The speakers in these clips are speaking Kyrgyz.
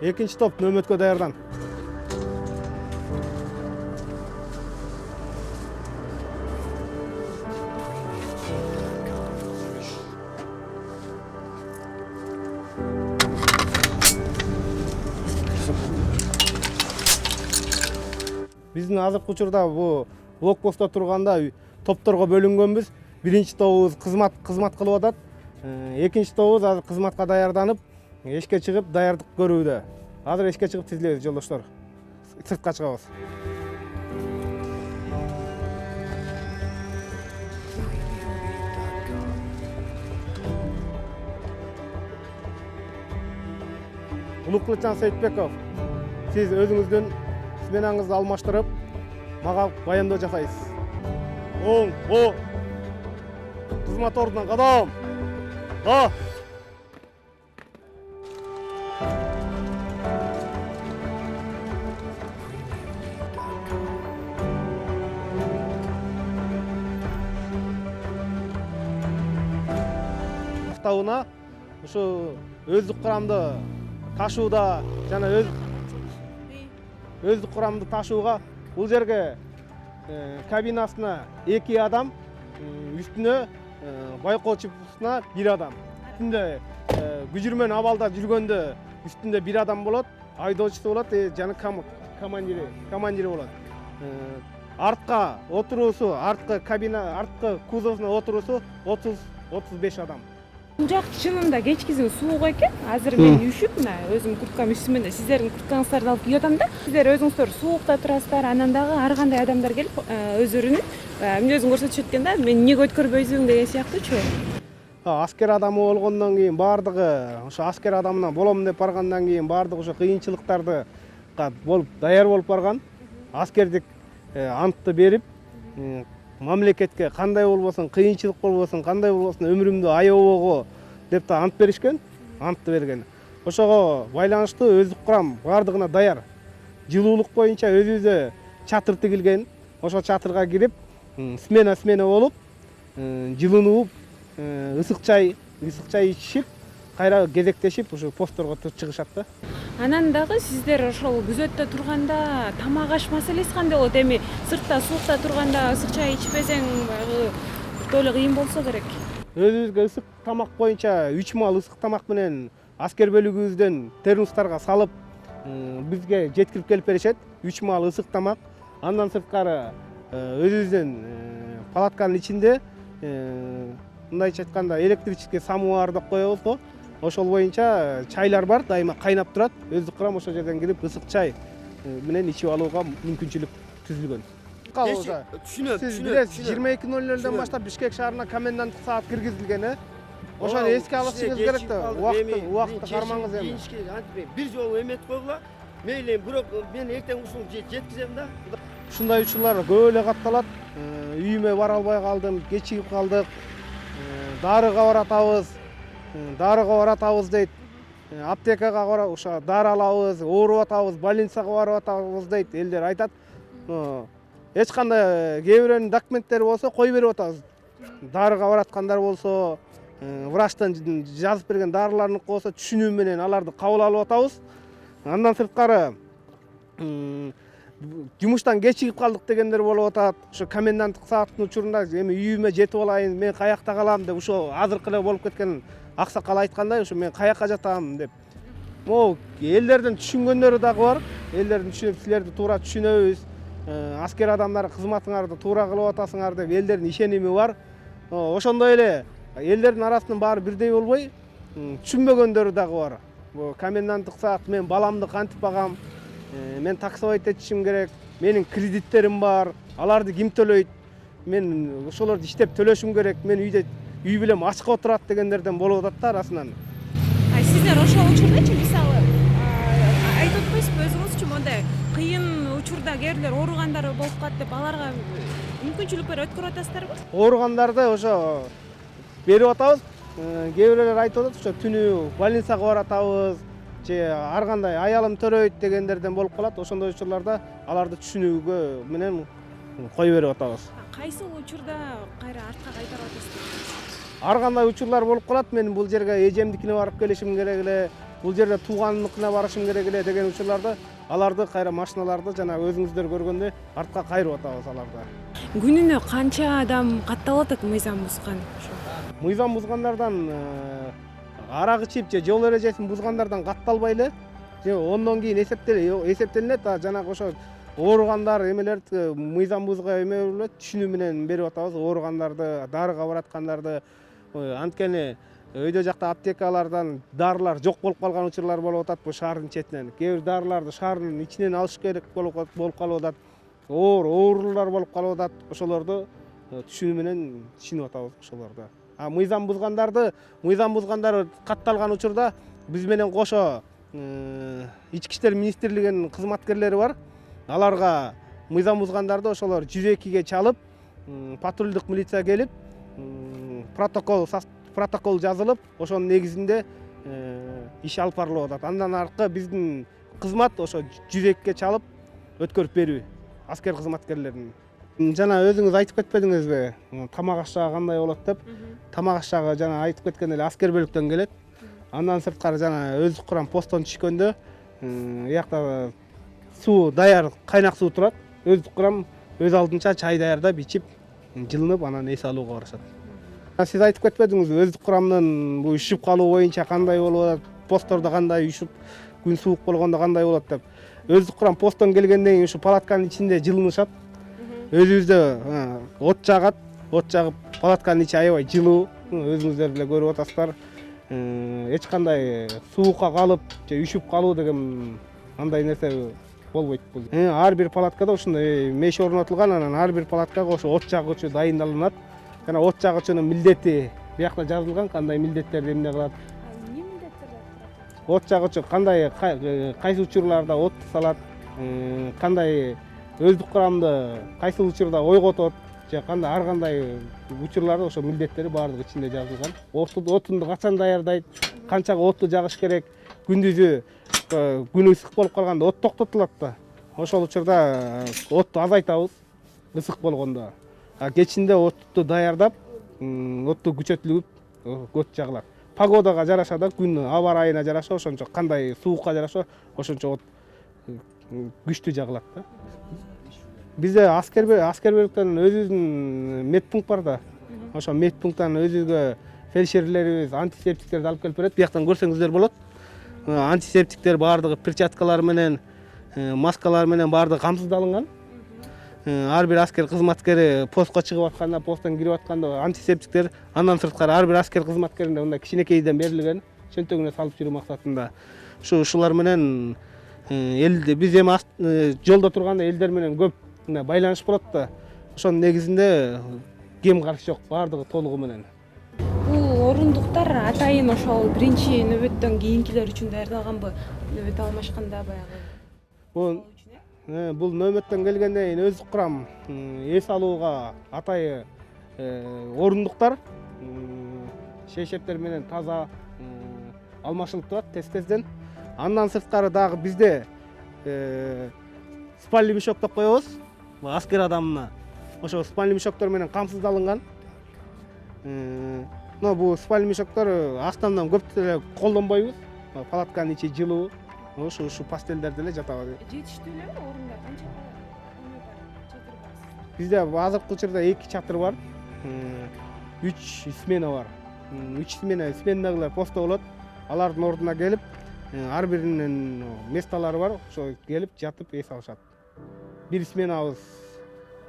Экинчи топ нөөмөткө даярдан. Биздин азыркы учурда бул блокпостто турганда топторго бөлүнгөнбүз. Биринчи тобубуз кызмат кылып атат. Экинчи тобубуз азыр кызматка даярданып, эшикке чыгып даярдык көрүүдө. Азыр эшикке чыгып тизилебиз жолдоштор. Сыртка чыгабыз. Улукбулчан Сейитбеков, сиз өзүңүздүн сменаңызды алмаштырып, мага баяндоо жасайсыз. Оң, кызмат ордуна кадам. Тауына ушу өздүк курамды ташууда жана өздүк курамды ташууга бул жерге кабинасына 2 адам, үстүнө байкоо чыпысына 1 адам. Үстүндө күжүрмөн абалда жүргөндө үстүндө 1 адам болот, айдоочусу болот жана командири болот. Артка отуруусу, арткы кабина, арткы кузовуна отуруусу 30-35 адам. Бул жак чынында кечкизи суук экен. Азыр мен үшүп, өзүм курткам үстүмө, сиздердин курткаңыздарды алып кийип атам да. Сиздер өзүңүздөр суукта турасыздар, анан дагы ар кандай адамдар келип өздөрүнүн мүнөзүн көрсөтүшөт экен да. Мен эмнеге өткөрбөйсүң деген сыяктуучу. Аскер адамы болгондон кийин баардыгы ошо аскер адамына болом деп баргандан кийин баардыгы ошо кыйынчылыктарды болуп даяр болуп барган. Аскердик антты берип, мамлекетке кандай болбосун, кыйынчылык болбосун, кандай болбосун өмүрүмдү аябоого деп да ант беришкен, антты берген. Ошого байланыштуу өздүк курам баардыгына даяр. Жылуулук боюнча өзүбүздө чатыр тигилген. Ошо чатырга кирип, смена болуп, жылынып, ысык чай ичишип, кайра кезектешип, ушу постторго чыгышат да. Анан дагы сиздер ошол күзөттө турганда тамак аш маселеси кандай болот? Эми сыртта суукта турганда ысык чай ичпесең, баягы өтө эле кыйын болсо керек. Өзүбүзгө ысык тамак боюнча 3 маал ысык тамак менен аскер бөлүгүбүздөн термостарга салып бизге жеткирип келип беришет. 3 маал ысык тамак. Андан сырткары өзүбүздүн палатканын ичинде мындайча айтканда электрический самовар деп коебуз го. Ошол боюнча чайлар бар, дайыма кайнап турат. Өздүк курам ошол жерден кирип ысык чай менен ичип алууга мүмкүнчүлүк түзүлгөн. Түшүнөм. Сиз билесиз, 22:00-дөн баштап Бишкек шаарына коменданттык саат киргизилген, Ошону эске алышыңыз керек да. Убакытты кармаңыз эми. Бир жолу эметип койгула. Мейли, бирок мен эртең ушуну жеткизем да. Ушундай учурлар көп эле катталат. Үйүмө бара албай калдым, кечигип калдык. Дарыга баратабыз дейт. Аптекага барып, ошо дары алабыз, ооруп атабыз, больницага барып атабыз дейт. Элдер айтат. Эч кандай кээ бирөөнүн документтери болсо кой берип атабыз. Дарыга бараткандар болсо, врачтан жазып берген дарыларын болсо түшүнүү менен аларды кабыл алып атабыз. Андан сырткары жумуштан кечигип калдык дегендер болуп атат. Ошо коменданттык сааттын учурунда эми үйүмө жетип алайын, мен каякта калам деп ошо азыркы эле болуп кеткен аксакал айткандай, ошо мен каякка жатам деп. Могу элдердин түшүнгөндөрү дагы бар. Элдердин түшүнүп, силерди туура түшүнөбүз. Аскер адамдар кызматыңарды туура кылып атасыңар деп элдердин ишеними бар. Ошондой эле элдердин арасынан баары бирдей болбой, түшүнбөгөндөрү дагы бар. Коменданттык саат мен баламды кантип багам? Мен таксовать этишим керек. Менин кредиттерим бар. Аларды ким төлөйт? Мен ошолорду иштеп төлөшүм керек. Мен үй билем ачка отурат дегендерден болуп атат да арасынан. Сиздер ошол учурдачы мисалы айтып атпайсызбы өзүңүзчү мондай кыйын учурда кээ бирлер ооругандар болуп калат деп аларга мүмкүнчүлүк берип өткөрүп атасыздарбы? Ооругандарды ошо берип атабыз. Кээ бирлер айтып атат, ошо түнү больницага баратабыз, же ар кандай аялым төрөйт дегендерден болуп калат. Ошондой учурларда аларды түшүнүүгө менен кой берип атабыз. Кайсы учурда кайра артка кайтарып атасыздар? Ар кандай учурлар болуп калат. Мен бул жерге эжемдикине барып келишим керек эле, бул жерде тууганыныкына барышым керек эле деген учурларда аларды кайра машиналарды жана өзүңүздөр көргөндөй артка кайрып атабыз аларды. Күнүнө канча адам катталып атат мыйзам бузган? Мыйзам бузгандардан арак ичип же жол эрежесин бузгандардан катталбай эле ондон кийин эсептелинет. Жанагы ошо ооругандар эмелерди мыйзам бузга эме болот, түшүнүү менен берип атабыз. Ооругандарды, дарыга бараткандарды, анткени өйдө жакта аптекалардан дарылар жок болуп калган учурлар болуп атат бул шаардын четинен. Кээ бир дарыларды шаардын ичинен алыш керек болуп калып атат. Оорулар болуп калып атат. Ошолорду түшүнүү менен түшүнүп атабыз ошолорду. Мыйзам бузгандар катталган учурда биз менен кошо Ички иштер министрлигинин кызматкерлери бар. Аларга мыйзам бузгандарды ошолор 102ге чалып, патрулдук милиция келип, протокол жазылып, ошонун негизинде иш алып барылып атат. Андан аркы биздин кызмат ошо 102ге чалып өткөрүп берүү аскер кызматкерлеринин. Жана өзүңүз айтып кетпедиңизби, тамак ашчагы кандай болот деп? Тамак ашчагы жана айтып кеткен эле аскер бөлүктөн келет. Андан сырткары жана өздүк курам посттон түшкөндө биякта суу даяр, кайнак суу турат. Өздүк курам өз алдынча чай даярдап ичип, жылынып, анан эс алууга барышат. Сиз айтып кетпедиңизби, өздүк курамдын бул üşүп калуу боюнча кандай болуп атат, посттордо кандай üşүп, күн суук болгондо кандай болот деп. Өздүк курам посттон келгенден кийин ушу палатканын ичинде жылынышат. Өзүбүздө от жагат, от жагып, палатканын ичи аябай жылуу, өзүңүздөр деле көрүп атасыздар. Эч кандай суукка калып же üşүп калуу деген андай нерсе болбойт бул. Ар бир палаткада ушундай меш орнотулган, анан ар бир палаткага ошо от жагуучу дайындалынат. Жана от жагуучунун милдети биякта жазылган, кандай милдеттерди эмне кылат. Эмне милдеттер жатат? От жагуучу кандай кайсы учурларда от салат, кандай өздүк курамды кайсы учурда ойготот, же кандай ар кандай учурларда ошо милдеттери баардыгы ичинде жазылган. Отунду качан даярдайт, канчага отту жагыш керек, күндүзү күн ысык болуп калганда от токтотулат да. Ошол учурда отту азайтабыз ысык болгондо. Кечинде отту даярдап, отту күчөтүлүп, от жагылат. Погодага жараша да, күн аба ырайына жараша, ошончо кандай суукка жараша, ошончо от күчтүү жагылат да. Бизде аскер бөлүктөн өзүбүздүн медпункт бар да. Ошо медпункттан өзүбүзгө фельдшерлерибиз антисептиктерди алып келип берет. Бияктан көрсөңүздөр болот. Антисептиктер баардыгы перчаткалар менен, маскалар менен баардыгы камсыздалынган. Ар бир аскер кызматкери постко чыгып атканда, посттон кирип атканда антисептиктер, андан сырткары ар бир аскер кызматкеринде мындай кичинекейден берилген, чөнтөгүнө салып жүрүү максатында. Ушулар менен биз эми жолдо турганда элдер менен көп байланыш болот да. Ошонун негизинде кем каршы жок, баардыгы толугу менен. Бул орундуктар атайын ошол биринчи нөбөттөн кийинкилер үчүн даярдалганбы? Нөбөт алмашканда баягы. Бул нөбөттөн келгенден кийин өздүк курам эс алууга атайы орундуктар шейшептер менен таза алмашылып турат тез-тезден. Андан сырткары дагы бизде спальный мешок деп коебуз. Аскер адамына ошо спальный мешоктор менен камсыздалынган. Бул спальный мешоктор астамдан көп деле колдонбойбуз. Палатканын ичи жылуу. Ушу пастелдерде эле жатабыз. Жетиштүү эле орундар канча чатыр бар? Бизде азыркы учурда 2 чатыр бар. 3 смена бар. 3 сменадагылар посто болот. Алардын ордуна келип, ар биринин месталары бар. Ошо келип жатып эс алышат. Бир сменабыз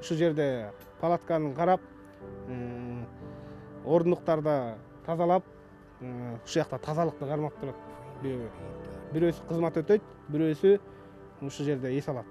ушу жерде палатканы карап, орундуктарды тазалап, ушул жакта тазалыкты кармап турат. Бирөөсү кызмат өтөйт, бирөөсү ушу жерде эс алат.